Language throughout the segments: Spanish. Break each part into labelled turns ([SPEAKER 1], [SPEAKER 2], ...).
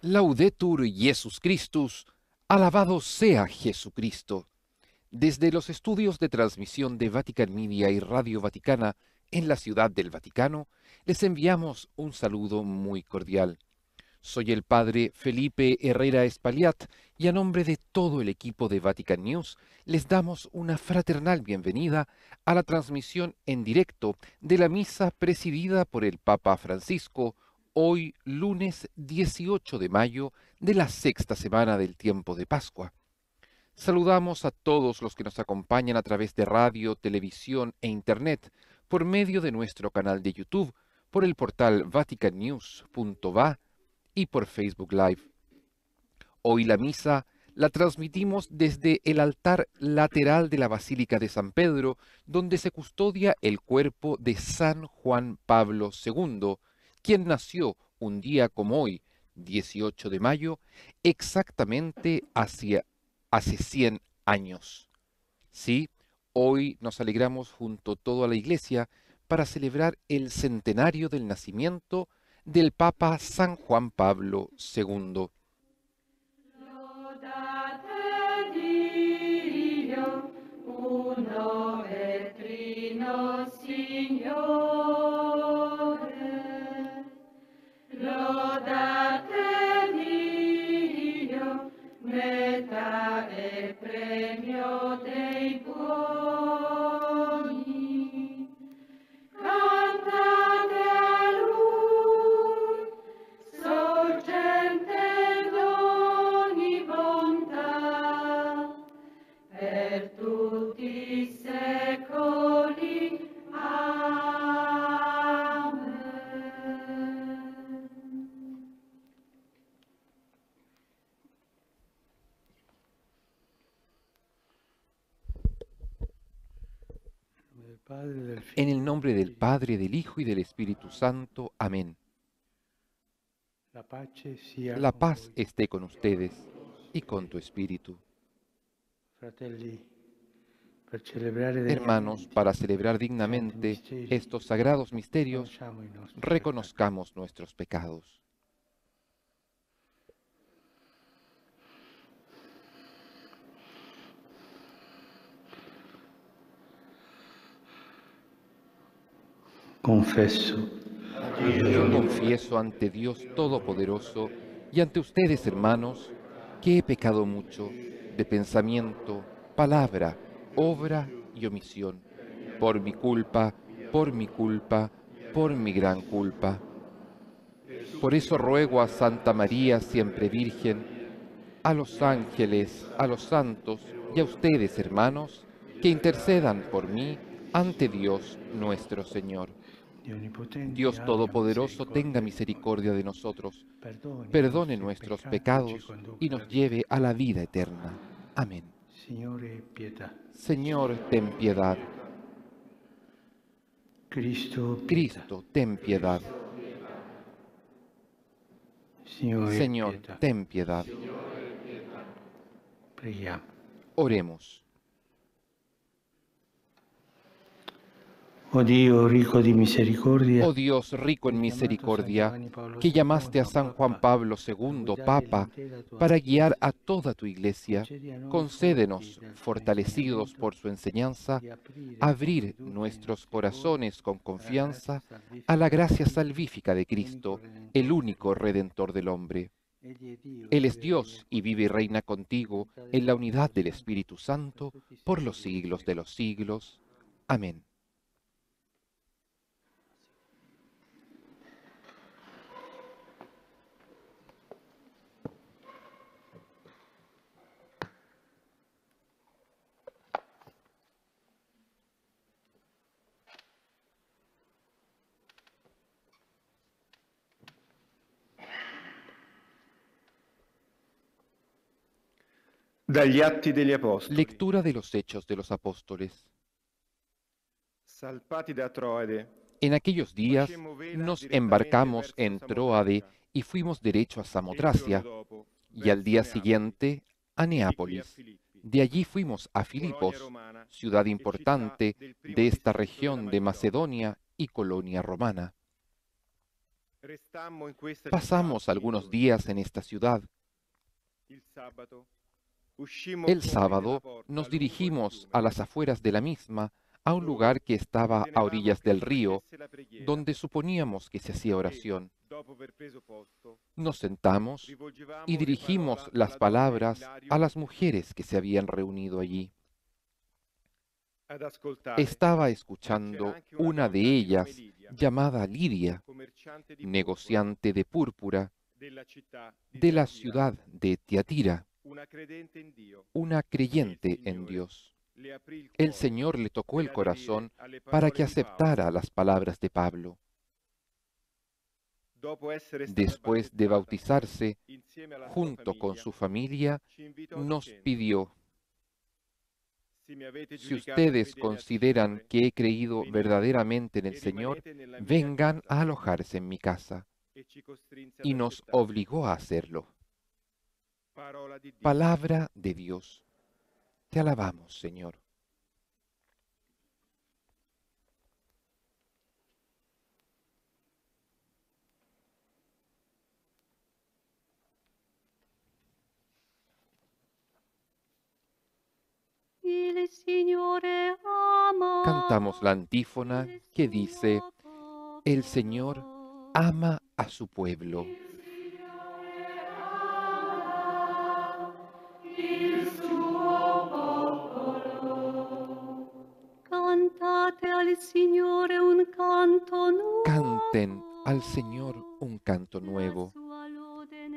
[SPEAKER 1] Laudetur Jesus Christus, alabado sea Jesucristo. Desde los estudios de transmisión de Vatican Media y Radio Vaticana en la Ciudad del Vaticano, les enviamos un saludo muy cordial. Soy el Padre Felipe Herrera Espaillat y a nombre de todo el equipo de Vatican News les damos una fraternal bienvenida a la transmisión en directo de la misa presidida por el Papa Francisco hoy lunes 18 de mayo de la sexta semana del tiempo de Pascua. Saludamos a todos los que nos acompañan a través de radio, televisión e internet por medio de nuestro canal de YouTube, por el portal vaticannews.va y por Facebook Live. Hoy la misa la transmitimos desde el altar lateral de la Basílica de San Pedro, donde se custodia el cuerpo de San Juan Pablo II, quien nació un día como hoy, 18 de mayo, exactamente hace 100 años. Sí, hoy nos alegramos junto a toda la Iglesia para celebrar el centenario del nacimiento del Papa San Juan Pablo II.
[SPEAKER 2] Lodate Dio, uno et trino Signore. Lodate Dio, meta e premio dei buoni. Cantate a Lui, sorgente d'ogni bontà, per tutti i secoli. Amen.
[SPEAKER 1] En el nombre del Padre, del Hijo y del Espíritu Santo. Amén. La paz esté con ustedes y con tu espíritu. Hermanos, para celebrar dignamente estos sagrados misterios, reconozcamos nuestros pecados.
[SPEAKER 3] Confesso.
[SPEAKER 1] Yo confieso ante Dios Todopoderoso y ante ustedes, hermanos, que he pecado mucho de pensamiento, palabra, obra y omisión, por mi culpa, por mi culpa, por mi gran culpa. Por eso ruego a Santa María, siempre Virgen, a los ángeles, a los santos y a ustedes, hermanos, que intercedan por mí ante Dios nuestro Señor. Dios Todopoderoso tenga misericordia de nosotros, perdone nuestros pecados y nos lleve a la vida eterna. Amén. Señor, ten piedad. Cristo, ten piedad. Señor, ten piedad. Oremos.
[SPEAKER 3] Oh Dio rico di misericordia,
[SPEAKER 1] Oh Dios rico en misericordia, que llamaste a San Juan Pablo II, Papa, para guiar a toda tu Iglesia, concédenos, fortalecidos por su enseñanza, abrir nuestros corazones con confianza a la gracia salvífica de Cristo, el único Redentor del hombre. Él es Dios y vive y reina contigo en la unidad del Espíritu Santo por los siglos de los siglos. Amén.
[SPEAKER 4] Dagli Atti degli Apostoli.
[SPEAKER 1] Lectura de los Hechos de los Apóstoles.
[SPEAKER 4] Salpati da Troade.
[SPEAKER 1] En aquellos días nos embarcamos en Tróade y fuimos derecho a Samotracia, y al día siguiente a Neápolis. De allí fuimos a Filipos, ciudad importante de esta región de Macedonia y colonia romana. Pasamos algunos días en esta ciudad. El sábado nos dirigimos a las afueras de la misma, a un lugar que estaba a orillas del río, donde suponíamos que se hacía oración. Nos sentamos y dirigimos las palabras a las mujeres que se habían reunido allí. Estaba escuchando una de ellas, llamada Lidia, negociante de púrpura de la ciudad de Tiatira, una creyente en Dios. El Señor le tocó el corazón para que aceptara las palabras de Pablo. Después de bautizarse, junto con su familia, nos pidió: si ustedes consideran que he creído verdaderamente en el Señor, vengan a alojarse en mi casa. Y nos obligó a hacerlo. Palabra de Dios. Te alabamos, Señor. Cantamos la antífona que dice: el Señor ama a su pueblo.
[SPEAKER 2] Cantate al Signore un canto nuovo.
[SPEAKER 1] Canten al Señor un canto nuevo.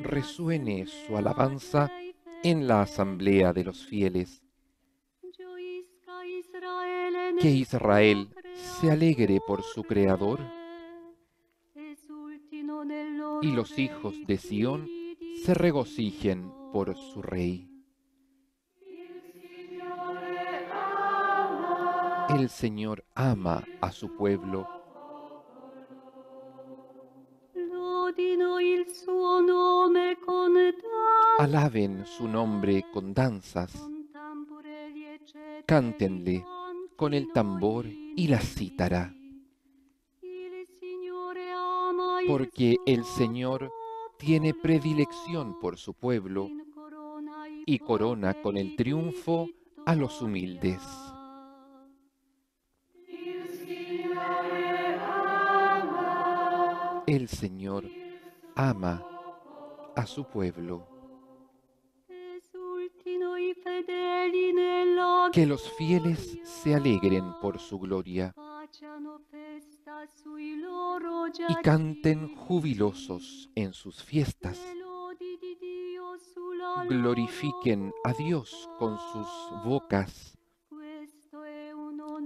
[SPEAKER 1] Resuene su alabanza en la asamblea de los fieles. Que Israel se alegre por su Creador y los hijos de Sión se regocijen por su Rey. El Señor ama a su pueblo. Alaben su nombre con danzas. Cántenle con el tambor y la cítara. Porque el Señor tiene predilección por su pueblo y corona con el triunfo a los humildes. El Señor ama a su pueblo. Que los fieles se alegren por su gloria y canten jubilosos en sus fiestas. Glorifiquen a Dios con sus bocas.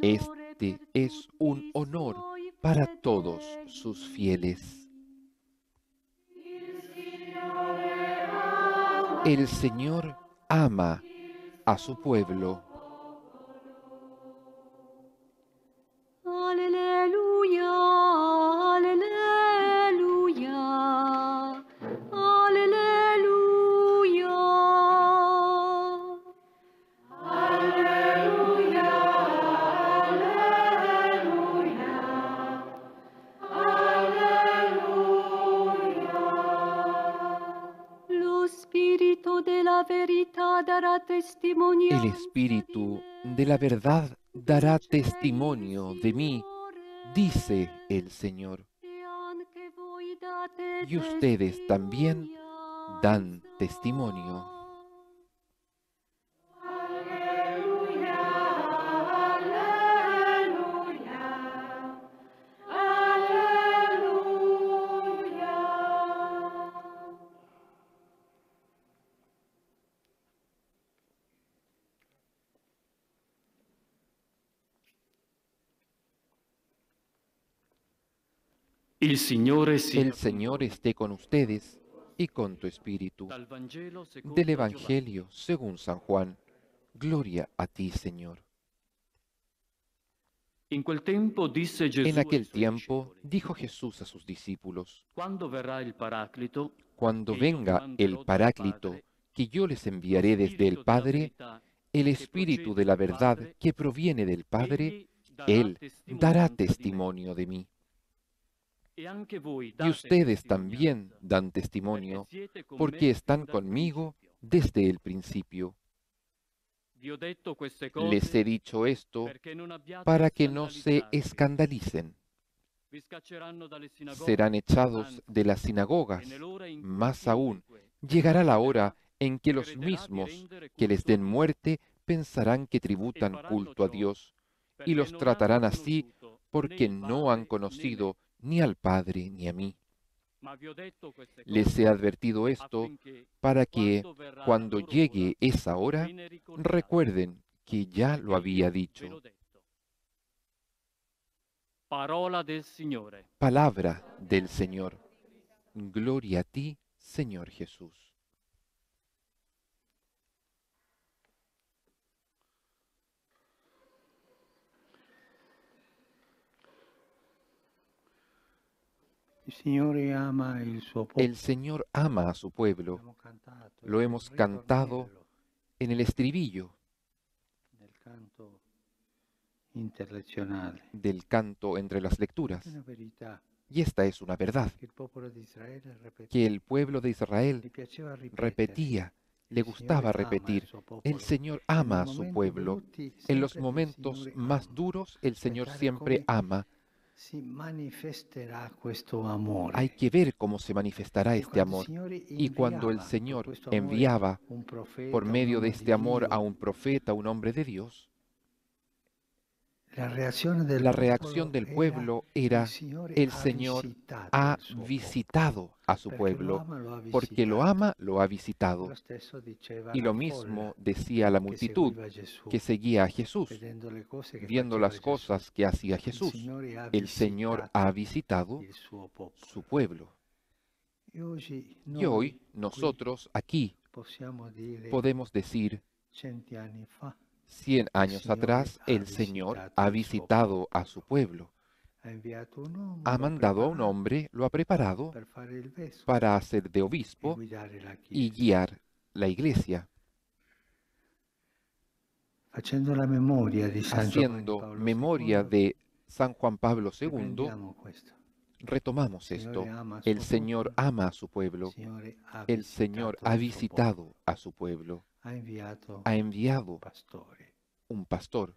[SPEAKER 1] Este es un honor para todos sus fieles. El Señor ama a su pueblo.
[SPEAKER 2] Aleluya, aleluya, aleluya. Aleluya, aleluya, aleluya. Lo Spirito de la verità dará testimonio.
[SPEAKER 1] El Espíritu de la verdad dará testimonio de mí, dice el Señor. Y ustedes también dan testimonio.
[SPEAKER 2] Aleluya, aleluya, aleluya.
[SPEAKER 3] Il Signore
[SPEAKER 1] El
[SPEAKER 3] sia
[SPEAKER 1] Señor esté con ustedes y con tu espíritu.
[SPEAKER 3] dal Vangelo secondo
[SPEAKER 1] Del
[SPEAKER 3] Giovanni.
[SPEAKER 1] Evangelio según San Juan. Gloria a ti, Señor.
[SPEAKER 3] In quel tempo disse Gesù
[SPEAKER 1] En
[SPEAKER 3] ai
[SPEAKER 1] aquel
[SPEAKER 3] suoi
[SPEAKER 1] tiempo
[SPEAKER 3] discepoli:
[SPEAKER 1] dijo Jesús a sus discípulos:
[SPEAKER 3] Quando verrà il Paraclito,
[SPEAKER 1] cuando
[SPEAKER 3] que yo
[SPEAKER 1] venga el
[SPEAKER 3] manderò dal
[SPEAKER 1] Paráclito,
[SPEAKER 3] Padre,
[SPEAKER 1] que yo les
[SPEAKER 3] lo
[SPEAKER 1] enviaré desde el
[SPEAKER 3] Spirito della
[SPEAKER 1] Padre,
[SPEAKER 3] verità
[SPEAKER 1] el
[SPEAKER 3] che
[SPEAKER 1] Espíritu
[SPEAKER 3] procede
[SPEAKER 1] de la
[SPEAKER 3] dal
[SPEAKER 1] verdad
[SPEAKER 3] Padre,
[SPEAKER 1] que proviene del Padre,
[SPEAKER 3] egli darà
[SPEAKER 1] Él dará
[SPEAKER 3] testimonianza di me.
[SPEAKER 1] testimonio de mí. Y ustedes también dan testimonio, porque están conmigo desde el principio. Les he dicho esto para que no se escandalicen. Serán echados de las sinagogas. Más aún, llegará la hora en que los mismos que les den muerte pensarán que tributan culto a Dios, y los tratarán así porque no han conocido ni al Padre ni a mí. Les he advertido esto para que, cuando llegue esa hora, recuerden que ya lo había dicho. Palabra del Señor. Gloria a ti, Señor Jesús. El Señor ama a su pueblo. Lo hemos cantado en el estribillo del canto entre las lecturas. Y esta es una verdad que el pueblo de Israel repetía, le gustaba repetir. El Señor ama a su pueblo. En los momentos más duros, el Señor siempre ama. Hay que ver cómo se manifestará este amor. Y cuando el Señor enviaba por medio de este amor a un profeta, un hombre de Dios, la reacción del pueblo era: el Señor ha visitado a su pueblo, porque lo ama, lo ha visitado. Y lo mismo decía la multitud que seguía a Jesús, viendo las cosas que hacía Jesús. El Señor ha visitado su pueblo. Y hoy nosotros aquí podemos decir: 100 años atrás el Señor ha visitado a su pueblo. Ha mandado a un hombre, lo ha preparado para hacer de obispo y guiar la iglesia. Haciendo memoria de San Juan Pablo II, retomamos esto. El Señor ama a su pueblo. El Señor ha visitado a su pueblo. Ha enviado un pastor.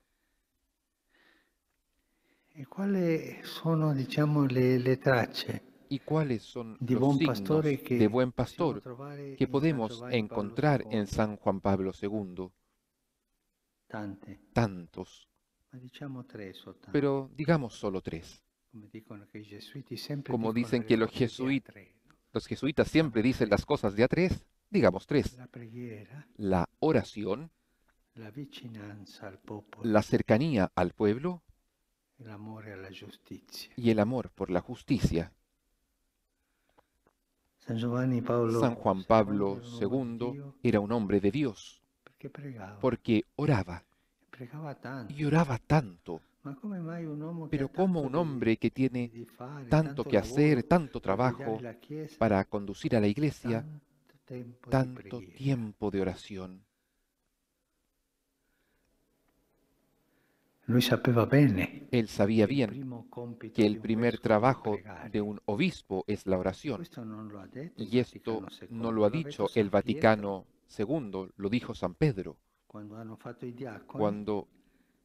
[SPEAKER 5] ¿Y cuáles son, le tracce
[SPEAKER 1] ¿Y cuáles son
[SPEAKER 5] di
[SPEAKER 1] los
[SPEAKER 5] buon
[SPEAKER 1] signos
[SPEAKER 5] pastore
[SPEAKER 1] de buen pastor que
[SPEAKER 5] in
[SPEAKER 1] podemos
[SPEAKER 5] San Giovanni
[SPEAKER 1] encontrar
[SPEAKER 5] Paolo
[SPEAKER 1] en San Juan Pablo II?
[SPEAKER 5] Tante,
[SPEAKER 1] Tantos,
[SPEAKER 5] ma diciamo tre soltanto.
[SPEAKER 1] pero digamos solo 3.
[SPEAKER 5] Come dicono che i gesuiti sempre
[SPEAKER 1] Como
[SPEAKER 5] dicono
[SPEAKER 1] dicen
[SPEAKER 5] le
[SPEAKER 1] que los
[SPEAKER 5] cose di a tre, no?
[SPEAKER 1] jesuitas siempre dicen las cosas de a 3, digamos 3.
[SPEAKER 5] La preghiera,
[SPEAKER 1] La oración,
[SPEAKER 5] la vicinanza al popolo,
[SPEAKER 1] la cercanía al pueblo
[SPEAKER 5] e l'amore alla giustizia.
[SPEAKER 1] y el amor por la justicia.
[SPEAKER 5] San Giovanni Paolo
[SPEAKER 1] San Juan
[SPEAKER 5] II
[SPEAKER 1] Pablo
[SPEAKER 5] era un uomo di
[SPEAKER 1] II
[SPEAKER 5] Dio
[SPEAKER 1] era un hombre de Dios
[SPEAKER 5] perché pregava,
[SPEAKER 1] porque oraba
[SPEAKER 5] pregava tanto.
[SPEAKER 1] y oraba tanto.
[SPEAKER 5] Ma come mai un uomo che
[SPEAKER 1] Pero
[SPEAKER 5] ha
[SPEAKER 1] como
[SPEAKER 5] tanto
[SPEAKER 1] un hombre que tiene
[SPEAKER 5] di fare,
[SPEAKER 1] tanto que
[SPEAKER 5] lavoro
[SPEAKER 1] hacer, tanto
[SPEAKER 5] per guidare
[SPEAKER 1] trabajo
[SPEAKER 5] la Chiesa,
[SPEAKER 1] para conducir a la iglesia,
[SPEAKER 5] tanto tempo di
[SPEAKER 1] tanto
[SPEAKER 5] preghiera?
[SPEAKER 1] tiempo de oración?
[SPEAKER 5] Lui sapeva bene
[SPEAKER 1] Él sabía
[SPEAKER 5] che il
[SPEAKER 1] bien
[SPEAKER 5] primo compito
[SPEAKER 1] que
[SPEAKER 5] di
[SPEAKER 1] el
[SPEAKER 5] un
[SPEAKER 1] primer
[SPEAKER 5] vescovo è
[SPEAKER 1] trabajo
[SPEAKER 5] pregare.
[SPEAKER 1] de un obispo es la oración.
[SPEAKER 5] Questo non lo ha detto il
[SPEAKER 1] Y esto
[SPEAKER 5] Vaticano
[SPEAKER 1] no
[SPEAKER 5] II,
[SPEAKER 1] lo ha
[SPEAKER 5] l'ha detto
[SPEAKER 1] dicho
[SPEAKER 5] San
[SPEAKER 1] el Vaticano II, lo dijo San Pedro.
[SPEAKER 5] Pietro, quando hanno fatto i diaconi,
[SPEAKER 1] Cuando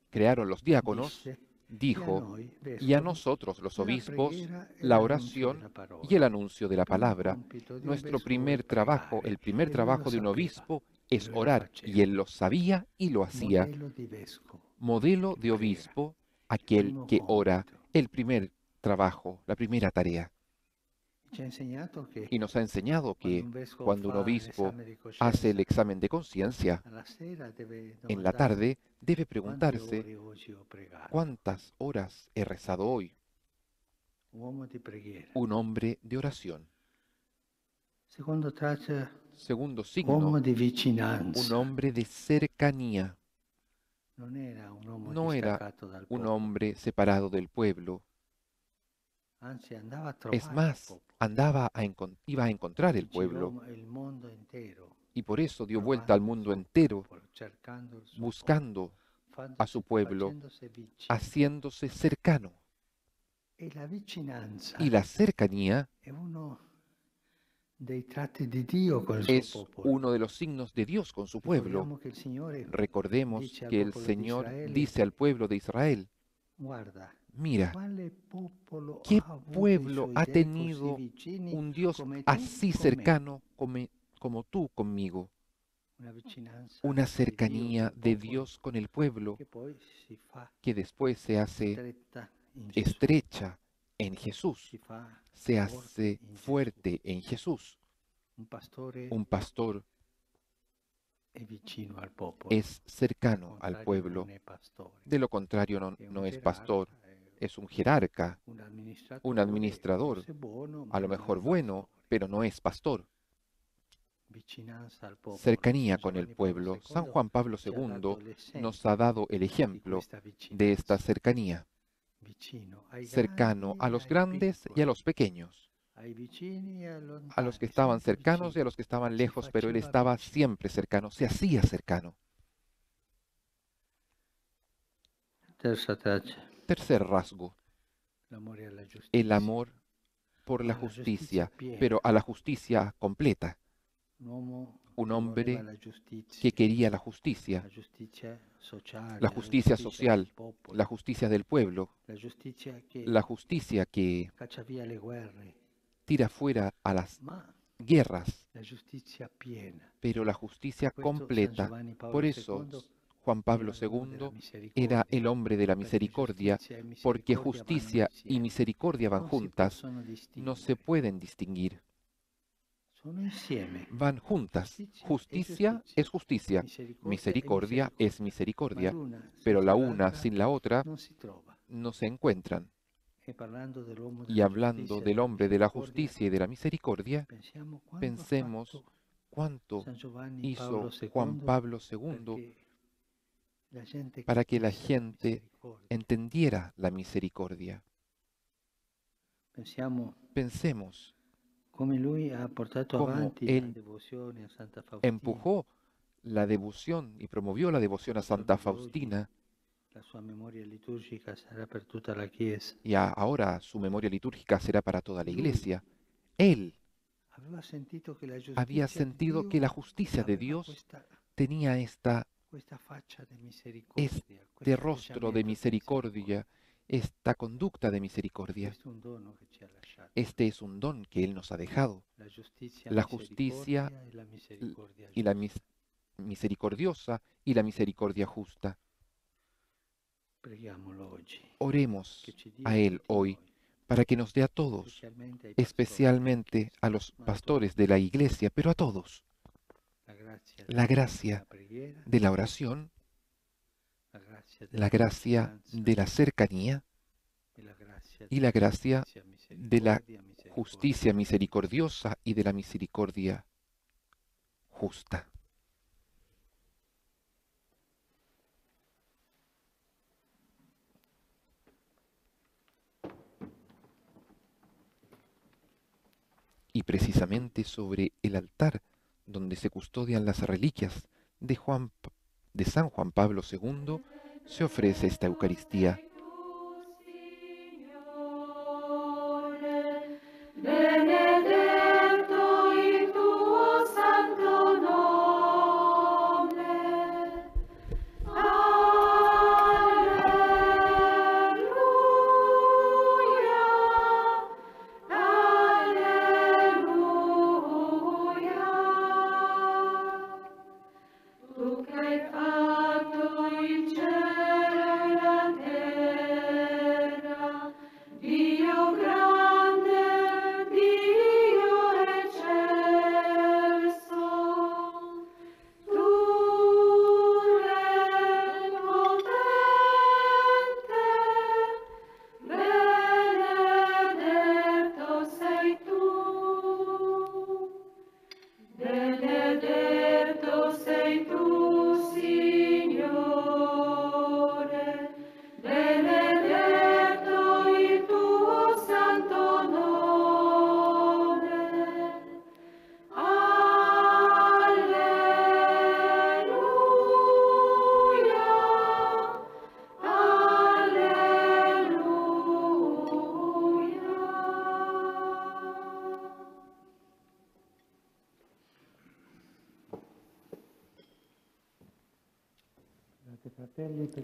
[SPEAKER 1] crearon los diáconos,
[SPEAKER 5] disse, e a
[SPEAKER 1] dijo:
[SPEAKER 5] noi,
[SPEAKER 1] y a
[SPEAKER 5] vescovi,
[SPEAKER 1] nosotros los
[SPEAKER 5] la
[SPEAKER 1] obispos,
[SPEAKER 5] preghiera e
[SPEAKER 1] la
[SPEAKER 5] l'annunzio
[SPEAKER 1] oración
[SPEAKER 5] della parola.
[SPEAKER 1] y el anuncio de la
[SPEAKER 5] Il primo
[SPEAKER 1] palabra.
[SPEAKER 5] compito di un
[SPEAKER 1] Nuestro
[SPEAKER 5] vescovo è
[SPEAKER 1] primer trabajo,
[SPEAKER 5] pregare,
[SPEAKER 1] el primer
[SPEAKER 5] e lui
[SPEAKER 1] trabajo
[SPEAKER 5] lo
[SPEAKER 1] de un
[SPEAKER 5] sapeva,
[SPEAKER 1] obispo
[SPEAKER 5] e
[SPEAKER 1] es
[SPEAKER 5] lui lo
[SPEAKER 1] orar,
[SPEAKER 5] faceva.
[SPEAKER 1] y él lo sabía y lo hacía.
[SPEAKER 5] Modello di vescovo,
[SPEAKER 1] Modelo
[SPEAKER 5] che
[SPEAKER 1] de
[SPEAKER 5] prega.
[SPEAKER 1] obispo,
[SPEAKER 5] Il
[SPEAKER 1] aquel
[SPEAKER 5] primo
[SPEAKER 1] que ora,
[SPEAKER 5] compito.
[SPEAKER 1] el primer trabajo, la primera tarea.
[SPEAKER 5] Ci ha insegnato che
[SPEAKER 1] Y nos ha enseñado
[SPEAKER 5] quando
[SPEAKER 1] que
[SPEAKER 5] un vescovo
[SPEAKER 1] cuando un
[SPEAKER 5] fa
[SPEAKER 1] obispo
[SPEAKER 5] l'esame di
[SPEAKER 1] hace el
[SPEAKER 5] coscienza,
[SPEAKER 1] examen de conciencia,
[SPEAKER 5] alla sera deve
[SPEAKER 1] en la
[SPEAKER 5] domandarsi
[SPEAKER 1] tarde debe
[SPEAKER 5] quante
[SPEAKER 1] preguntarse:
[SPEAKER 5] ore oggi ho pregato.
[SPEAKER 1] ¿cuántas horas he rezado hoy?
[SPEAKER 5] Uomo di preghiera.
[SPEAKER 1] Un hombre de oración.
[SPEAKER 5] Secondo traccia,
[SPEAKER 1] Segundo
[SPEAKER 5] uomo
[SPEAKER 1] signo,
[SPEAKER 5] di
[SPEAKER 1] un
[SPEAKER 5] vicinanza.
[SPEAKER 1] hombre de cercanía.
[SPEAKER 5] Non era un uomo
[SPEAKER 1] No era
[SPEAKER 5] distaccato dal
[SPEAKER 1] un
[SPEAKER 5] popolo.
[SPEAKER 1] hombre separado del pueblo.
[SPEAKER 5] Anzi, andava a
[SPEAKER 1] Es
[SPEAKER 5] trovare il
[SPEAKER 1] más,
[SPEAKER 5] popolo.
[SPEAKER 1] iba a encontrar el
[SPEAKER 5] Girò
[SPEAKER 1] pueblo,
[SPEAKER 5] il mondo intero,
[SPEAKER 1] y por eso dio vuelta al mundo entero,
[SPEAKER 5] popolo, cercando il suo
[SPEAKER 1] buscando
[SPEAKER 5] popolo,
[SPEAKER 1] a su pueblo,
[SPEAKER 5] facendosi vicino.
[SPEAKER 1] haciéndose cercano.
[SPEAKER 5] E la vicinanza
[SPEAKER 1] Y la cercanía
[SPEAKER 5] è uno dei tratti di Dio con il suo
[SPEAKER 1] es
[SPEAKER 5] popolo.
[SPEAKER 1] uno de los signos de Dios con su pueblo.
[SPEAKER 5] Ricordiamo che il Signore
[SPEAKER 1] Recordemos
[SPEAKER 5] dice al
[SPEAKER 1] que el
[SPEAKER 5] popolo di
[SPEAKER 1] Señor
[SPEAKER 5] Israele,
[SPEAKER 1] dice al pueblo de Israel,
[SPEAKER 5] guarda,
[SPEAKER 1] mira,
[SPEAKER 5] quale popolo
[SPEAKER 1] ¿qué
[SPEAKER 5] ha avuto i
[SPEAKER 1] pueblo
[SPEAKER 5] suoi
[SPEAKER 1] ha
[SPEAKER 5] dei così
[SPEAKER 1] tenido
[SPEAKER 5] vicini
[SPEAKER 1] un Dios
[SPEAKER 5] come tu
[SPEAKER 1] así
[SPEAKER 5] con me?
[SPEAKER 1] cercano como tú conmigo?
[SPEAKER 5] Una vicinanza
[SPEAKER 1] Una
[SPEAKER 5] di Dio
[SPEAKER 1] cercanía
[SPEAKER 5] col
[SPEAKER 1] de
[SPEAKER 5] popolo
[SPEAKER 1] Dios con el pueblo
[SPEAKER 5] che poi si fa
[SPEAKER 1] que después se hace
[SPEAKER 5] stretta in Gesù,
[SPEAKER 1] estrecha en Jesús,
[SPEAKER 5] si fa
[SPEAKER 1] se
[SPEAKER 5] forte
[SPEAKER 1] hace
[SPEAKER 5] in Gesù.
[SPEAKER 1] fuerte en Jesús.
[SPEAKER 5] Un pastore
[SPEAKER 1] Un pastor
[SPEAKER 5] è vicino al popolo,
[SPEAKER 1] es cercano al
[SPEAKER 5] contrario
[SPEAKER 1] pueblo,
[SPEAKER 5] non è pastore.
[SPEAKER 1] de lo contrario no,
[SPEAKER 5] È un
[SPEAKER 1] no es
[SPEAKER 5] gerarca,
[SPEAKER 1] pastor,
[SPEAKER 5] è
[SPEAKER 1] es un jerarca,
[SPEAKER 5] un
[SPEAKER 1] un administrador,
[SPEAKER 5] forse buono, ma
[SPEAKER 1] a lo
[SPEAKER 5] non è
[SPEAKER 1] mejor
[SPEAKER 5] un
[SPEAKER 1] bueno,
[SPEAKER 5] pastore.
[SPEAKER 1] pero no es pastor.
[SPEAKER 5] Vicinanza al popolo.
[SPEAKER 1] Cercanía
[SPEAKER 5] San
[SPEAKER 1] con el
[SPEAKER 5] Giovanni Paolo
[SPEAKER 1] pueblo.
[SPEAKER 5] II
[SPEAKER 1] San Juan Pablo
[SPEAKER 5] ci ha dato
[SPEAKER 1] II
[SPEAKER 5] l'esempio
[SPEAKER 1] nos ha dado el
[SPEAKER 5] di
[SPEAKER 1] ejemplo
[SPEAKER 5] questa vicinanza,
[SPEAKER 1] de esta cercanía,
[SPEAKER 5] vicino ai
[SPEAKER 1] cercano
[SPEAKER 5] grandi
[SPEAKER 1] a
[SPEAKER 5] e
[SPEAKER 1] los
[SPEAKER 5] ai
[SPEAKER 1] grandes y
[SPEAKER 5] piccoli,
[SPEAKER 1] a los pequeños,
[SPEAKER 5] ai vicini e ai
[SPEAKER 1] a los
[SPEAKER 5] lontani,
[SPEAKER 1] que estaban
[SPEAKER 5] sempre
[SPEAKER 1] cercanos y a
[SPEAKER 5] vicino.
[SPEAKER 1] los que estaban
[SPEAKER 5] Si
[SPEAKER 1] lejos, pero él
[SPEAKER 5] faceva
[SPEAKER 1] estaba
[SPEAKER 5] vicino.
[SPEAKER 1] siempre cercano, se hacía cercano.
[SPEAKER 5] Terza traccia,
[SPEAKER 1] Tercer rasgo,
[SPEAKER 5] l'amore alla giustizia.
[SPEAKER 1] el amor por la
[SPEAKER 5] Alla giustizia
[SPEAKER 1] justicia,
[SPEAKER 5] piena.
[SPEAKER 1] pero a la justicia completa.
[SPEAKER 5] Un uomo
[SPEAKER 1] Un
[SPEAKER 5] che
[SPEAKER 1] hombre
[SPEAKER 5] voleva la giustizia,
[SPEAKER 1] que quería la justicia
[SPEAKER 5] sociale,
[SPEAKER 1] social,
[SPEAKER 5] del popolo,
[SPEAKER 1] la justicia del pueblo,
[SPEAKER 5] la giustizia che
[SPEAKER 1] la justicia que
[SPEAKER 5] caccia via le guerre,
[SPEAKER 1] tira fuera a las
[SPEAKER 5] ma
[SPEAKER 1] guerras,
[SPEAKER 5] la giustizia piena.
[SPEAKER 1] pero la justicia
[SPEAKER 5] Questo San
[SPEAKER 1] completa.
[SPEAKER 5] Giovanni Paolo
[SPEAKER 1] Por eso
[SPEAKER 5] II
[SPEAKER 1] Juan Pablo
[SPEAKER 5] era l'uomo della
[SPEAKER 1] II
[SPEAKER 5] misericordia,
[SPEAKER 1] era el hombre de la
[SPEAKER 5] perché
[SPEAKER 1] misericordia,
[SPEAKER 5] giustizia e
[SPEAKER 1] porque
[SPEAKER 5] misericordia vanno
[SPEAKER 1] justicia y
[SPEAKER 5] insieme.
[SPEAKER 1] misericordia van
[SPEAKER 5] Non si
[SPEAKER 1] juntas,
[SPEAKER 5] possono
[SPEAKER 1] no se
[SPEAKER 5] distinguere.
[SPEAKER 1] pueden distinguir,
[SPEAKER 5] Sono insieme.
[SPEAKER 1] van juntas. Justicia es justicia, misericordia es misericordia,
[SPEAKER 5] Ma l'una
[SPEAKER 1] pero
[SPEAKER 5] senza
[SPEAKER 1] la una
[SPEAKER 5] l'altra
[SPEAKER 1] sin la otra
[SPEAKER 5] non si trova.
[SPEAKER 1] no se encuentran.
[SPEAKER 5] E parlando dell'uomo
[SPEAKER 1] Y
[SPEAKER 5] della
[SPEAKER 1] hablando
[SPEAKER 5] giustizia e
[SPEAKER 1] del
[SPEAKER 5] della
[SPEAKER 1] hombre de la
[SPEAKER 5] misericordia,
[SPEAKER 1] justicia y de la misericordia,
[SPEAKER 5] pensiamo quanto ha
[SPEAKER 1] pensemos
[SPEAKER 5] fatto
[SPEAKER 1] cuánto
[SPEAKER 5] San Giovanni
[SPEAKER 1] hizo
[SPEAKER 5] Paolo
[SPEAKER 1] Juan
[SPEAKER 5] II
[SPEAKER 1] Pablo II
[SPEAKER 5] perché la gente
[SPEAKER 1] para que la
[SPEAKER 5] capisse la
[SPEAKER 1] gente
[SPEAKER 5] misericordia.
[SPEAKER 1] entendiera la misericordia.
[SPEAKER 5] Pensiamo
[SPEAKER 1] Pensemos
[SPEAKER 5] come lui ha portato
[SPEAKER 1] cómo
[SPEAKER 5] avanti
[SPEAKER 1] él
[SPEAKER 5] la devozione a Santa Faustina,
[SPEAKER 1] empujó la devoción y promovió la devoción a Santa
[SPEAKER 5] giorno d'oggi
[SPEAKER 1] Faustina,
[SPEAKER 5] la sua memoria liturgica sarà per tutta la Chiesa.
[SPEAKER 1] y ahora su memoria litúrgica será para toda la
[SPEAKER 5] Lui
[SPEAKER 1] iglesia. Él
[SPEAKER 5] aveva sentito che la
[SPEAKER 1] había
[SPEAKER 5] giustizia di
[SPEAKER 1] sentido
[SPEAKER 5] Dio
[SPEAKER 1] que la justicia de
[SPEAKER 5] aveva
[SPEAKER 1] Dios tenía
[SPEAKER 5] questa faccia di misericordia,
[SPEAKER 1] este
[SPEAKER 5] questo
[SPEAKER 1] rostro
[SPEAKER 5] atteggiamento
[SPEAKER 1] de
[SPEAKER 5] di
[SPEAKER 1] misericordia, esta conducta de misericordia.
[SPEAKER 5] Questo è un dono che ci ha lasciato.
[SPEAKER 1] Este es un don que Él nos ha dejado.
[SPEAKER 5] La giustizia,
[SPEAKER 1] La justicia
[SPEAKER 5] misericordia e la misericordia
[SPEAKER 1] y la
[SPEAKER 5] giusta.
[SPEAKER 1] misericordiosa y la misericordia justa.
[SPEAKER 5] Preghiamolo oggi,
[SPEAKER 1] Oremos
[SPEAKER 5] che ci dia
[SPEAKER 1] a
[SPEAKER 5] a
[SPEAKER 1] Él
[SPEAKER 5] tutti
[SPEAKER 1] hoy
[SPEAKER 5] noi,
[SPEAKER 1] para que nos dé a todos,
[SPEAKER 5] specialmente ai pastori,
[SPEAKER 1] especialmente a los pastores de la iglesia, pero a todos, la gracia
[SPEAKER 5] della preghiera,
[SPEAKER 1] de la oración,
[SPEAKER 5] la
[SPEAKER 1] la gracia de la cercanía y la gracia de la justicia misericordiosa y de la misericordia justa. Y precisamente sobre el altar donde se custodian las reliquias de San Juan Pablo II se ofrece esta Eucaristía.
[SPEAKER 2] Benedetto il tuo santo nome. Alleluia. Tu che hai fatto il cielo e la terra,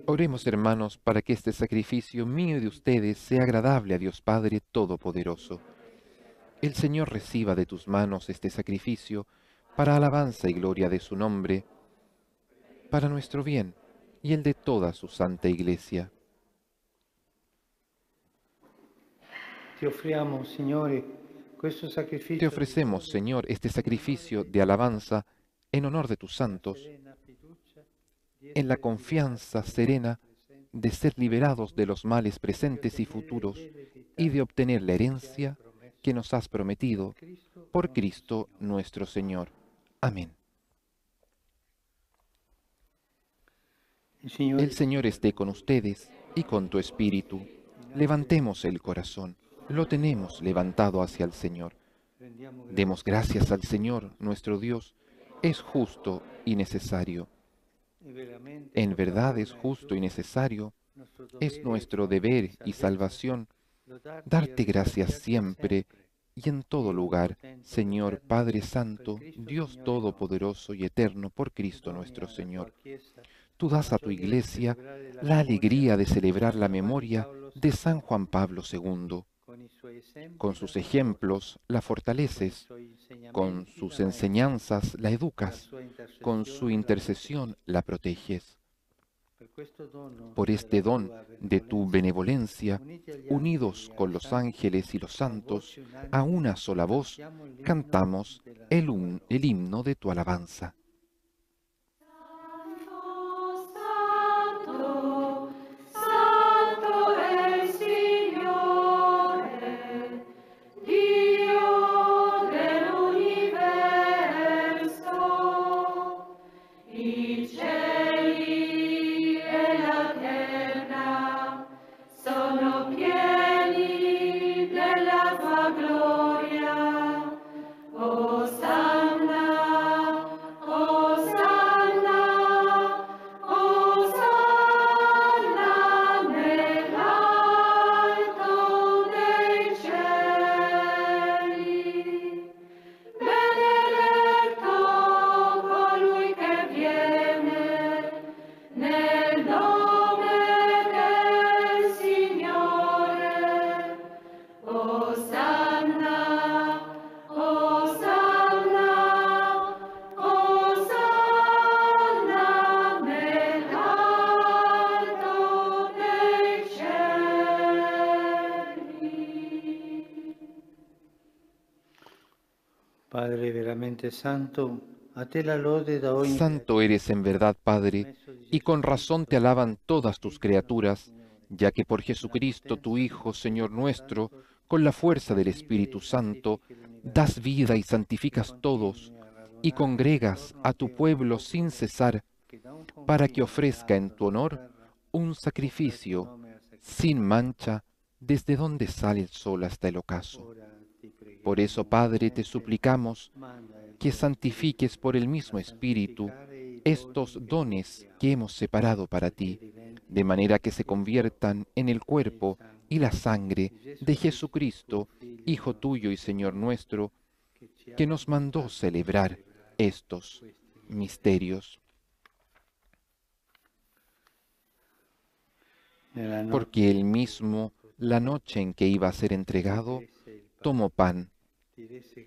[SPEAKER 1] Oremos, hermanos, para que este sacrificio mío y de ustedes sea agradable a Dios Padre Todopoderoso. El Señor reciba de tus manos este sacrificio para alabanza y gloria de su nombre, para nuestro bien y el de toda su santa Iglesia.
[SPEAKER 5] Ti offriamo, Signore, questo
[SPEAKER 1] Te
[SPEAKER 5] sacrificio
[SPEAKER 1] ofrecemos, Señor, este sacrificio de alabanza en honor de tus santos, en la confianza serena de ser liberados de los males presentes y futuros y de obtener la herencia que nos has prometido por Cristo nuestro Señor. Amén. El Señor esté con ustedes y con tu espíritu. Levantemos el corazón. Lo tenemos levantado hacia el Señor. Demos gracias al Señor, nuestro Dios. Es justo y necesario. En verdad es justo y necesario. Es nuestro deber y salvación darte gracias siempre y en todo lugar, Señor Padre Santo, Dios Todopoderoso y Eterno, por Cristo nuestro Señor. Tú das a tu Iglesia la alegría de celebrar la memoria de San Juan Pablo II. Con sus ejemplos la fortaleces, con sus enseñanzas la educas, con su intercesión la proteges. Por este don de tu benevolencia, unidos con los ángeles y los santos, a una sola voz, cantamos el himno de tu alabanza.
[SPEAKER 2] Santo, Santo è il Signore, Dio dell'universo. I cieli e la terra sono pieni della tua gloria. Osanna, Osanna, Osanna nell'alto dei cieli. Benedetto colui che viene nel nome del Signore. Osanna, Osanna, Osanna nell'alto dei cieli.
[SPEAKER 5] Padre veramente santo, a te la lode da ogni
[SPEAKER 1] Santo eres en verdad, Padre, y con razón te alaban todas tus criaturas, ya que por Jesucristo, tu Hijo, Señor nuestro, con la fuerza del Espíritu Santo, das vida y santificas todos, y congregas a tu pueblo sin cesar, para que ofrezca en tu honor un sacrificio sin mancha desde donde sale el sol hasta el ocaso. Por eso, Padre, te suplicamos que santifiques por el mismo Espíritu estos dones que hemos separado para ti, de manera que se conviertan en el cuerpo y la sangre de Jesucristo, Hijo tuyo y Señor nuestro, que nos mandó celebrar estos misterios. Porque él mismo, la noche en que iba a ser entregado, tomó pan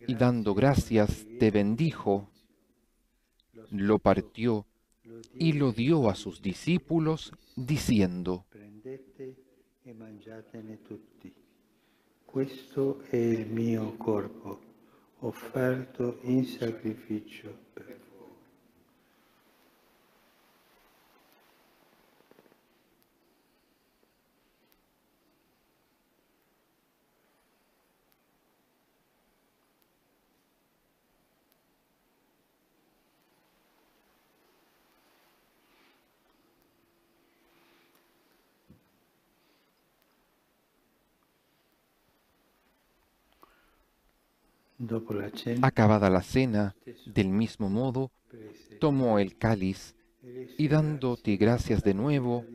[SPEAKER 1] y dando gracias te bendijo, lo partió y lo dio a sus discípulos, diciendo:
[SPEAKER 5] Prendete e mangiatene tutti. Questo è il mio corpo, offerto in sacrificio per voi. Dopo la cena,
[SPEAKER 1] Acabada la cena, del mismo modo, tomó el cáliz y dándote gracias de nuevo,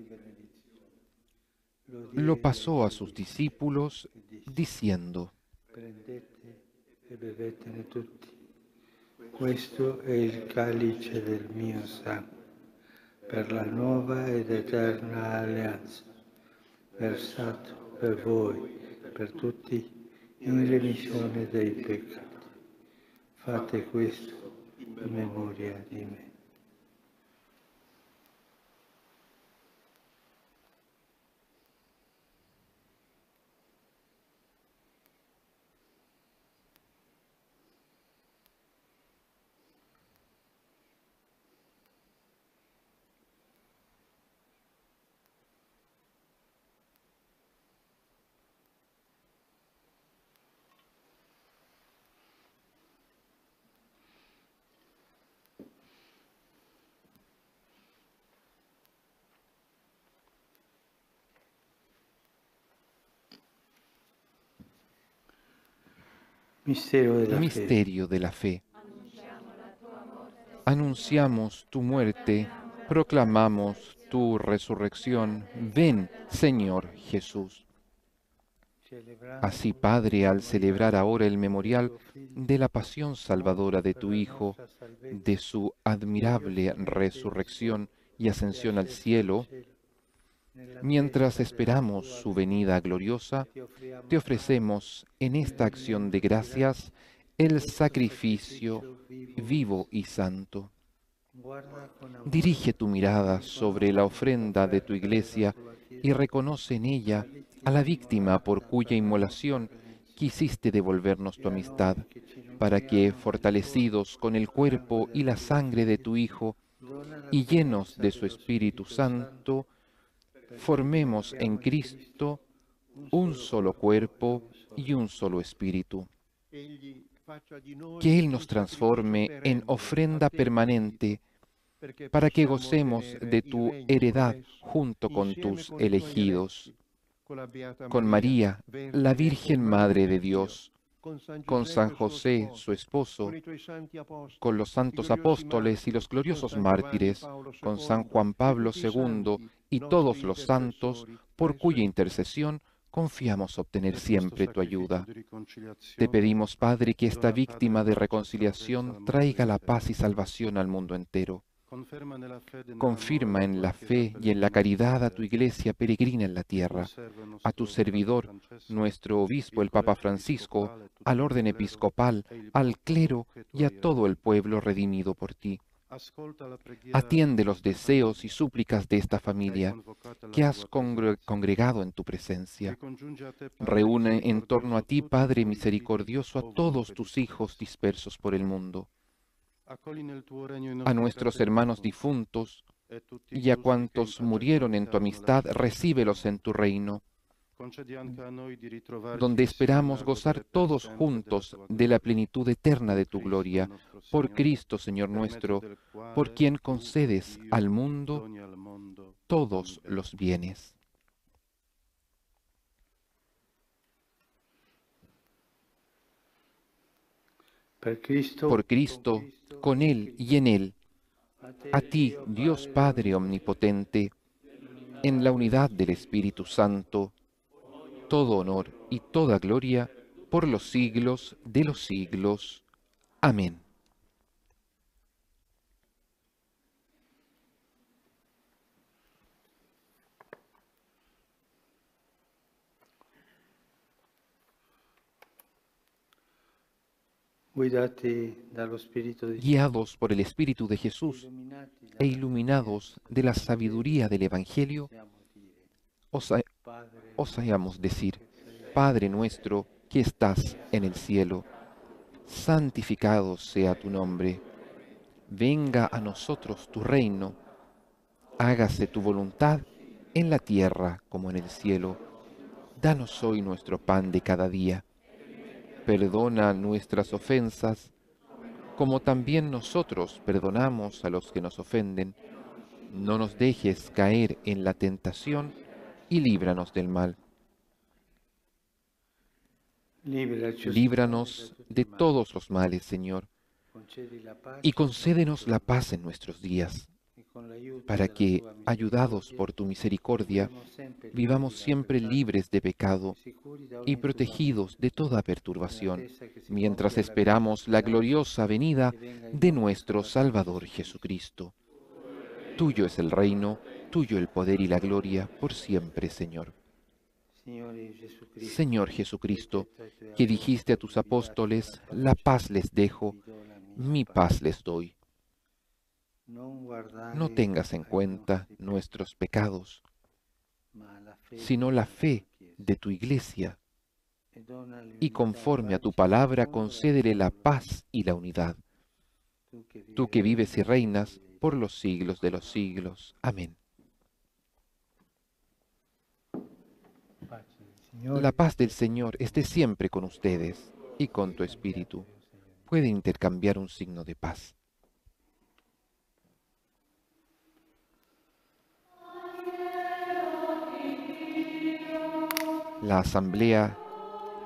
[SPEAKER 1] lo pasó a sus discípulos, diciendo:
[SPEAKER 5] prendete e bevetene tutti. Questo è il calice del mio sangue, per la nuova ed eterna alleanza, versato per voi, per tutti, in remissione dei peccati. Fate questo in memoria di me.
[SPEAKER 1] Misterio de la fe. Anunciamos tu muerte, proclamamos tu resurrección. Ven, Señor Jesús. Así, Padre, al celebrar ahora el memorial de la pasión salvadora de tu Hijo, de su admirable resurrección y ascensión al cielo, mientras esperamos su venida gloriosa, te ofrecemos en esta acción de gracias el sacrificio vivo y santo. Dirige tu mirada sobre la ofrenda de tu Iglesia y reconoce en ella a la víctima por cuya inmolación quisiste devolvernos tu amistad, para que, fortalecidos con el cuerpo y la sangre de tu Hijo y llenos de su Espíritu Santo, formemos en Cristo un solo cuerpo y un solo espíritu. Que Él nos transforme en ofrenda permanente para que gocemos de tu heredad junto con tus elegidos, con María, la Virgen Madre de Dios, con San José, su esposo, con los santos apóstoles y los gloriosos mártires, con San Juan Pablo II y todos los santos, por cuya intercesión confiamos obtener siempre tu ayuda. Te pedimos, Padre, que esta víctima de reconciliación traiga la paz y salvación al mundo entero. Confirma en la fe y en la caridad a tu Iglesia peregrina en la tierra, a tu servidor, nuestro obispo, el Papa Francisco, al orden episcopal, al clero y a todo el pueblo redimido por ti. Atiende los deseos y súplicas de esta familia que has congregado en tu presencia. Reúne en torno a ti, Padre misericordioso, a todos tus hijos dispersos por el mundo, a nuestros hermanos difuntos y a cuantos murieron en tu amistad, recíbelos en tu reino, donde esperamos gozar todos juntos de la plenitud eterna de tu gloria, por Cristo, Señor nuestro, por quien concedes al mundo todos los bienes. Por Cristo, con Él y en Él, a ti, Dios Padre Omnipotente, en la unidad del Espíritu Santo, todo honor y toda gloria por los siglos de los siglos. Amén. Guiados por el Espíritu de Jesús e iluminados de la sabiduría del Evangelio, osamos decir: Padre nuestro que estás en el cielo, santificado sea tu nombre. Venga a nosotros tu reino. Hágase tu voluntad en la tierra como en el cielo. Danos hoy nuestro pan de cada día. Perdona nuestras ofensas, como también nosotros perdonamos a los que nos ofenden. No nos dejes caer en la tentación y líbranos del mal. Líbranos de todos los males, Señor, y concédenos la paz en nuestros días, para que, ayudados por tu misericordia, vivamos siempre libres de pecado y protegidos de toda perturbación, mientras esperamos la gloriosa venida de nuestro Salvador Jesucristo. Tuyo es el reino, tuyo el poder y la gloria, por siempre, Señor. Señor Jesucristo, que dijiste a tus apóstoles, la paz les dejo, mi paz les doy. No tengas en cuenta nuestros pecados, sino la fe de tu Iglesia, y conforme a tu palabra concédele la paz y la unidad. Tú que vives y reinas por los siglos de los siglos. Amén. La paz del Señor esté siempre con ustedes y con tu espíritu. Pueden intercambiar un signo de paz. La asamblea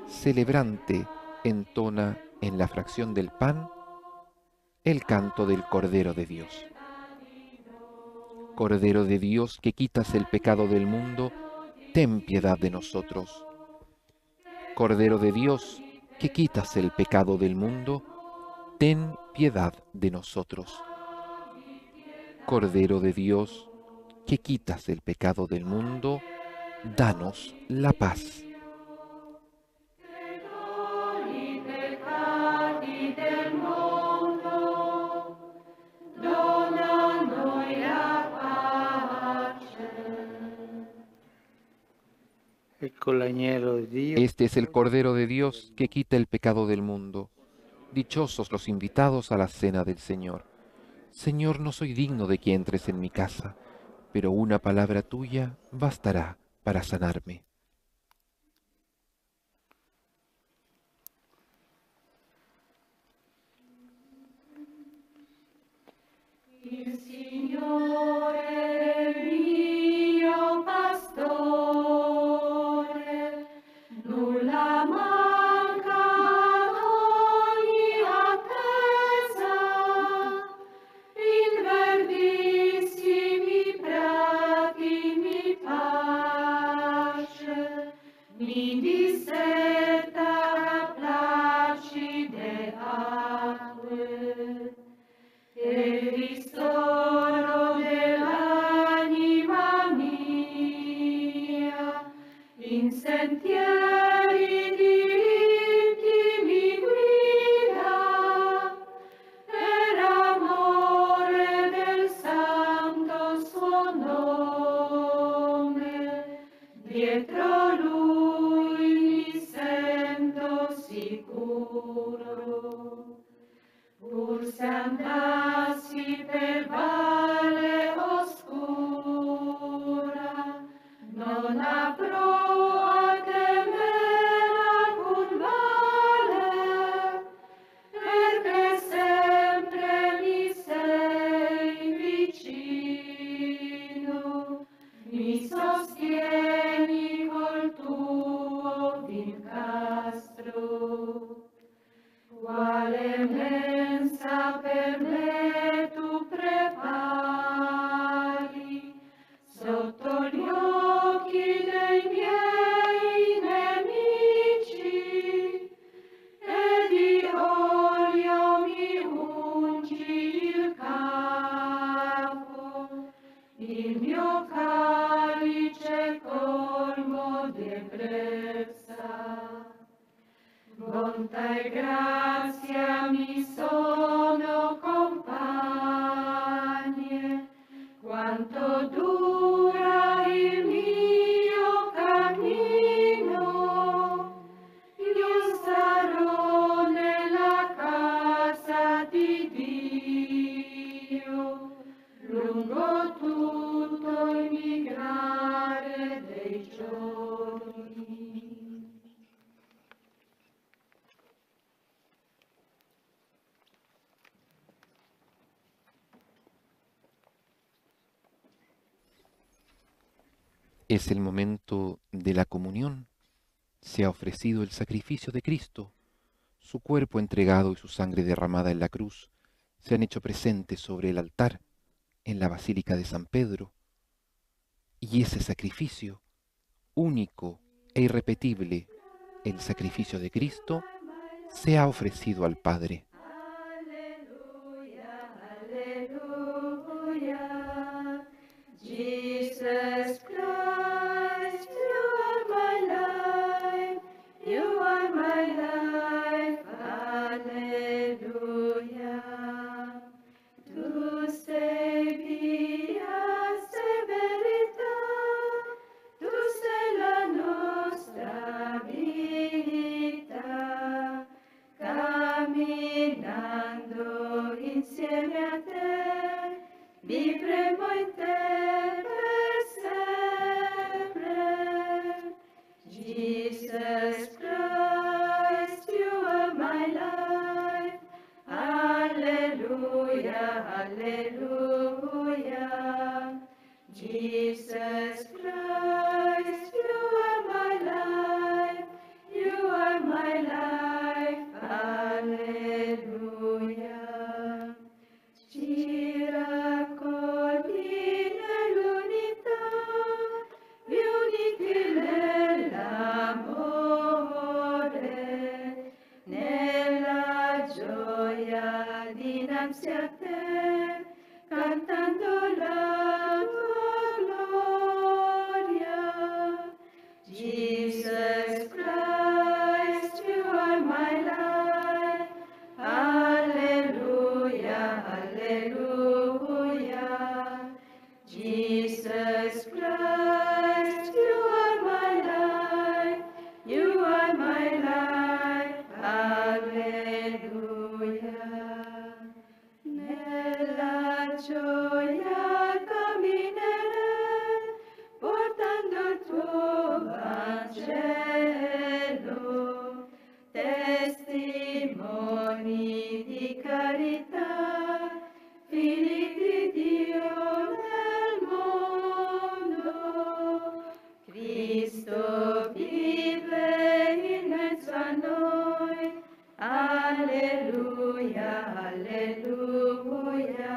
[SPEAKER 1] celebrante entona en la fracción del pan el canto del Cordero de Dios. Cordero de Dios, que quitas el pecado del mundo, ten piedad de nosotros. Cordero de Dios, que quitas el pecado del mundo, ten piedad de nosotros. Cordero de Dios, que quitas el pecado del mundo, danos la paz.
[SPEAKER 2] I peccati del mondo, dona a noi la pace.
[SPEAKER 5] Ecco l'agnello di Dio.
[SPEAKER 1] Este es el Cordero de Dios que quita el pecado del mundo. Dichosos los invitados a la cena del Señor. Señor, no soy digno de que entres en mi casa, pero una palabra tuya bastará para sanarme.
[SPEAKER 2] Il Signore è il mio pastore, nulla manca ad ogni attesa. In verdissimi prati mi pace, mi disseta a placide acque. E ristoro dell'anima mia, in sentieri diritti mi guida, per amore del santo suo nome, dietro lui mi sento sicuro. Pur se andassi per valle oscura, non avrò a temere alcun male, perché sempre mi sei vicino, mi sostieni col tuo vincastro. Quale mensa per me tu prepari, sotto gli occhi dei miei nemici, e di olio mi ungi il capo, il mio calice colmo d'ebbrezza. Bontà e grazia mi sono compagne, quanto dura il mio cammino. Io starò nella casa di Dio, lungo tutto il migrare dei giorni.
[SPEAKER 1] Es el momento de la comunión. Se ha ofrecido el sacrificio de Cristo. Su cuerpo entregado y su sangre derramada en la cruz se han hecho presentes sobre el altar en la Basílica de San Pedro. Y ese sacrificio, único e irrepetible, el sacrificio de Cristo, se ha ofrecido al Padre.
[SPEAKER 2] Alleluia, alleluia. insieme a te, vivremo in te per sempre. Jesus Christ, you are my life. Alleluia, alleluia. Jesus Christ, you are my life. You are my life. Alleluia. Ci raccogli nell'unità, riuniti nell'amore, nella gioia dinanzi a te, cantando la tua gloria. Jesus Christ, you are my life. Alleluia, alleluia. Jesus Christ, you are my life. You are my life. Alleluia. Nella gioia camminerei, portando il tuo Vangelo, testimoni di carità, figli di Dio nel mondo. Cristo vive in mezzo a noi. Alleluia, alleluia.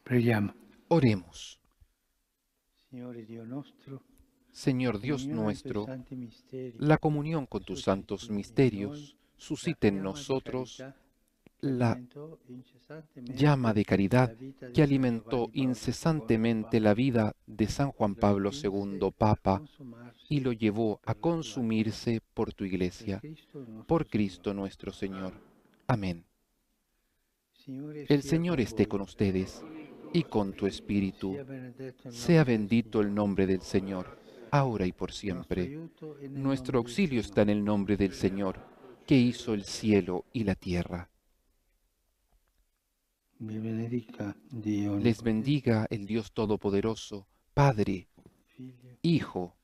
[SPEAKER 5] Preghiamo.
[SPEAKER 1] Oremos.
[SPEAKER 5] Signore Dio nostro,
[SPEAKER 1] Señor Dios
[SPEAKER 5] comunione con i
[SPEAKER 1] nuestro,
[SPEAKER 5] tuoi santi misteri,
[SPEAKER 1] la comunión con tus santos misterios suscita en nosotros la llama de caridad que alimentó incesantemente la vida de San Juan Pablo II, Papa, y lo llevó a consumirse por tu Iglesia, por Cristo nuestro Señor. Amén. El Señor esté con ustedes y con tu espíritu. Sea bendito el nombre del Señor, ahora y por siempre. Nuestro auxilio está en el nombre del Señor, que hizo el cielo y la tierra. Les bendiga el Dios Todopoderoso, Padre, Hijo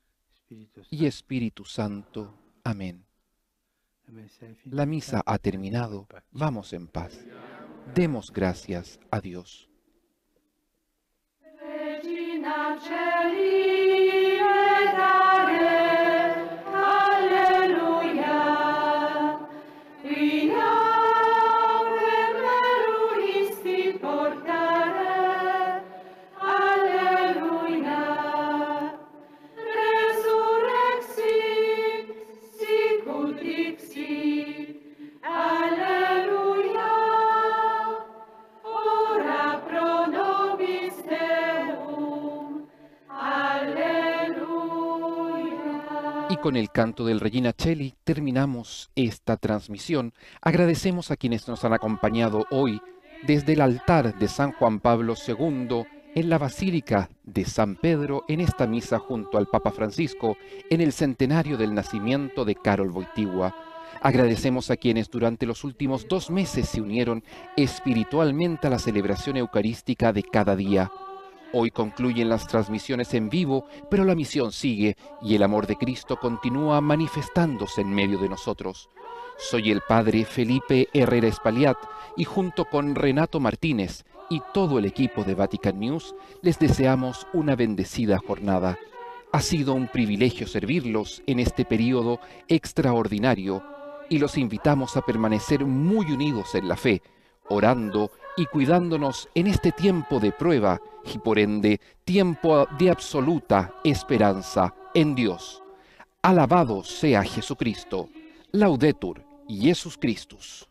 [SPEAKER 1] y Espíritu Santo. Amén. La misa ha terminado. Vamos en paz. Demos gracias a Dios.
[SPEAKER 2] Regina Celi et Are, alleluia. In autem meruisti portare, alleluia. Resurrexit, sicut dixit, alleluia. Ora pro nobis Deum, alleluia.
[SPEAKER 1] Y con el canto del Regina Celi terminamos esta transmisión. Agradecemos a quienes nos han acompañado hoy desde el altar de San Juan Pablo II en la Basílica de San Pedro en esta misa junto al Papa Francisco en el centenario del nacimiento de Karol Wojtyła. Agradecemos a quienes durante los últimos 2 meses se unieron espiritualmente a la celebración eucarística de cada día. Hoy concluyen las transmisiones en vivo, pero la misión sigue y el amor de Cristo continúa manifestándose en medio de nosotros. Soy el Padre Felipe Herrera Espaliat y junto con Renato Martínez y todo el equipo de Vatican News les deseamos una bendecida jornada. Ha sido un privilegio servirlos en este periodo extraordinario y los invitamos a permanecer muy unidos en la fe, orando y cuidándonos en este tiempo de prueba y por ende tiempo de absoluta esperanza en Dios. Alabado sea Jesucristo. Laudetur Jesus Christus.